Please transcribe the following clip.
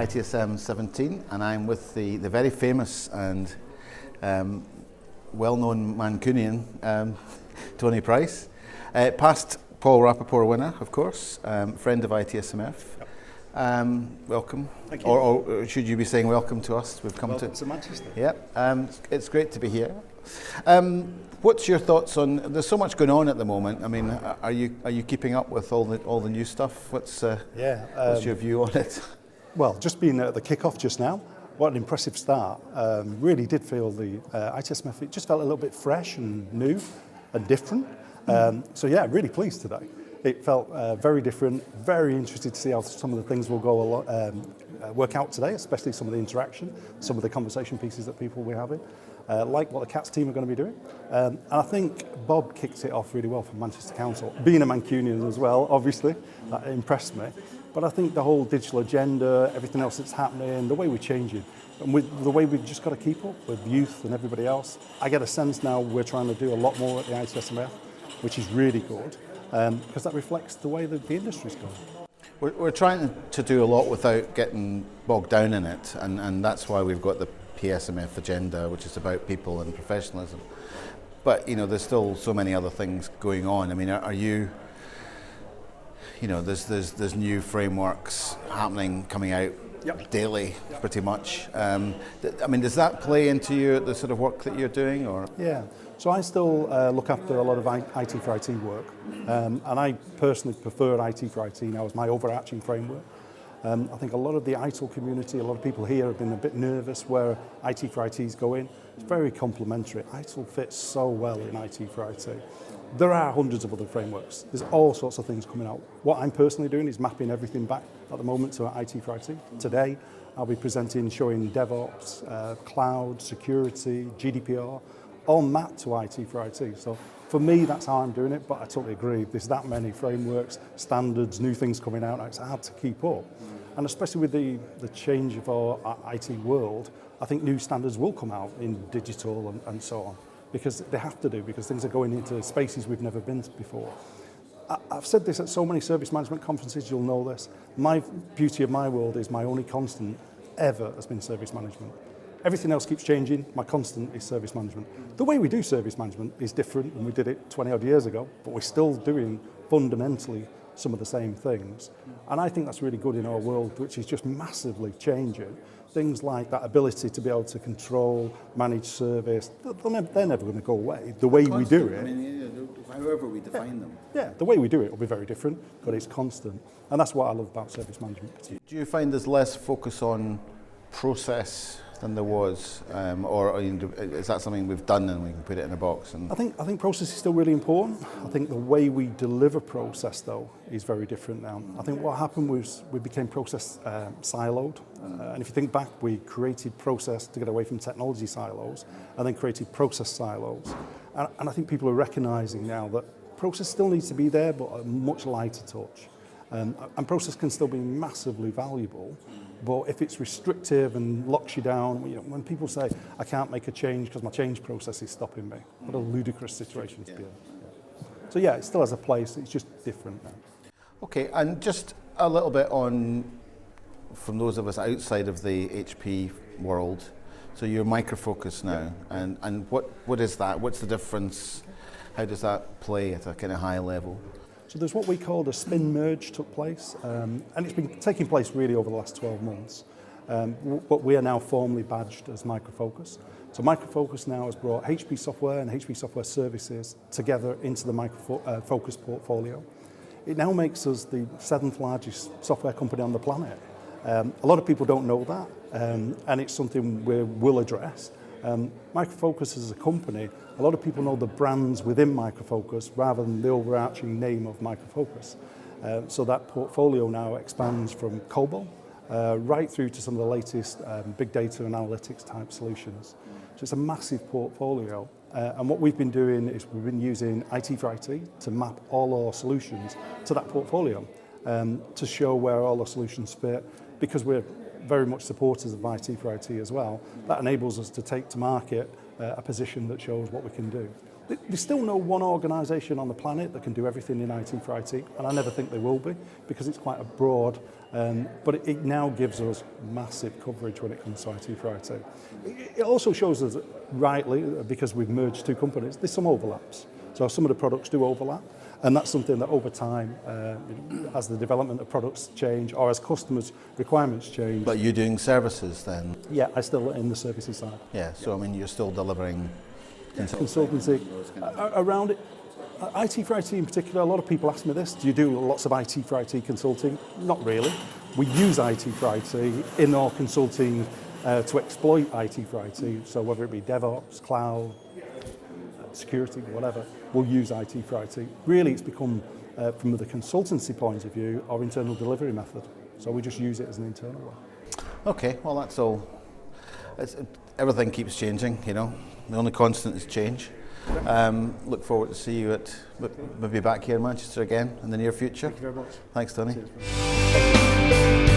ITSM17, and I'm with the very famous and well-known Mancunian, Tony Price. Past Paul Rappaport winner, of course, friend of ITSMF. Welcome. Thank you. Or should you be saying welcome to us? We've come welcome to Manchester. Yeah, it's great to be here. What's your thoughts on? There's so much going on at the moment. I mean, are you keeping up with all the new stuff? What's your view on it? Well, just being at the kick-off just now, what an impressive start. Really did feel the ITSMF, it just felt a little bit fresh and new and different. So yeah, really pleased today. It felt very different, very interested to see how some of the things will go work out today, especially some of the interaction, some of the conversation pieces that people will be having. Like what the CATS team are going to be doing. And I think Bob kicked it off really well for Manchester Council. Being a Mancunian as well, obviously, that impressed me. But I think the whole digital agenda, everything else that's happening, the way we're changing, and with the way we've just got to keep up with youth and everybody else, I get a sense now we're trying to do a lot more at the ITSMF, which is really good, because that reflects the way that the industry's going. We're trying to do a lot without getting bogged down in it, and that's why we've got the PSMF agenda, which is about people and professionalism. But there's still so many other things going on. I mean, are you? There's new frameworks happening, coming out daily, pretty much. I mean, does that play into the sort of work that you're doing, or? Yeah. So I still look after a lot of IT for IT work, and I personally prefer IT for IT now as my overarching framework. I think a lot of the ITIL community, a lot of people here have been a bit nervous where IT for IT is going. It's very complementary. ITIL fits so well in IT for IT. There are hundreds of other frameworks. There's all sorts of things coming out. What I'm personally doing is mapping everything back at the moment to IT for IT. Today, I'll be presenting, showing DevOps, cloud, security, GDPR, all mapped to IT for IT. So for me, that's how I'm doing it, but I totally agree. There's that many frameworks, standards, new things coming out. It's hard to keep up. And especially with the change of our IT world, I think new standards will come out in digital and so on, because they have to do, because things are going into spaces we've never been to before. I've said this at so many service management conferences, you'll know this. My beauty of my world is my only constant ever has been service management. Everything else keeps changing. My constant is service management. The way we do service management is different, and we did it 20 odd years ago, but we're still doing fundamentally some of the same things. And I think that's really good in our world, which is just massively changing. Things like that ability to be able to control, manage service, they're never going to go away. The way we do it, I mean, however we define them. Yeah, the way we do it will be very different, but it's constant. And that's what I love about service management. Do you find there's less focus on process than there was, or is that something we've done and we can put it in a box? And I think process is still really important. I think the way we deliver process, though, is very different now. I think what happened was we became process siloed, and if you think back, we created process to get away from technology silos, and then created process silos. And I think people are recognising now that process still needs to be there, but a much lighter touch. And process can still be massively valuable, but if it's restrictive and locks you down, when people say, I can't make a change because my change process is stopping me, what a ludicrous situation to be in. So yeah, it still has a place, it's just different now. Okay, and just a little bit on, from those of us outside of the HP world, so you're Micro-Focus now, and what is that? What's the difference? How does that play at a kind of high level? So there's what we called a spin merge took place, and it's been taking place really over the last 12 months. But we are now formally badged as Micro-Focus. So Micro-Focus now has brought HP software and HP software services together into the Micro-Focus portfolio. It now makes us the 7th largest software company on the planet. A lot of people don't know that, and it's something we will address. Micro-Focus as a company, a lot of people know the brands within Micro-Focus rather than the overarching name of Micro-Focus. So that portfolio now expands from COBOL right through to some of the latest big data and analytics type solutions. So it's a massive portfolio. And what we've been doing is we've been using IT for IT to map all our solutions to that portfolio to show where all our solutions fit, because we're very much supporters of IT for IT as well. That enables us to take to market a position that shows what we can do. There's still no one organisation on the planet that can do everything in IT for IT, and I never think there will be, because it's quite a broad, but it now gives us massive coverage when it comes to IT for IT. It also shows us, rightly, because we've merged two companies, there's some overlaps. So some of the products do overlap, and that's something that over time, as the development of products change, or as customers' requirements change. But you're doing services then? Yeah, I'm still in the services side. Yeah, so I mean you're still delivering Consultancy around it. IT for IT in particular, a lot of people ask me this, do you do lots of IT for IT consulting? Not really. We use IT for IT in our consulting to exploit IT for IT, so whether it be DevOps, cloud, security, whatever, we'll use IT for IT. Really, it's become, from the consultancy point of view, our internal delivery method. So we just use it as an internal one. Okay, well that's all. Everything keeps changing, you know. The only constant is change. Look forward to see you maybe back here in Manchester again in the near future. Thank you very much. Thanks, Tony. Cheers.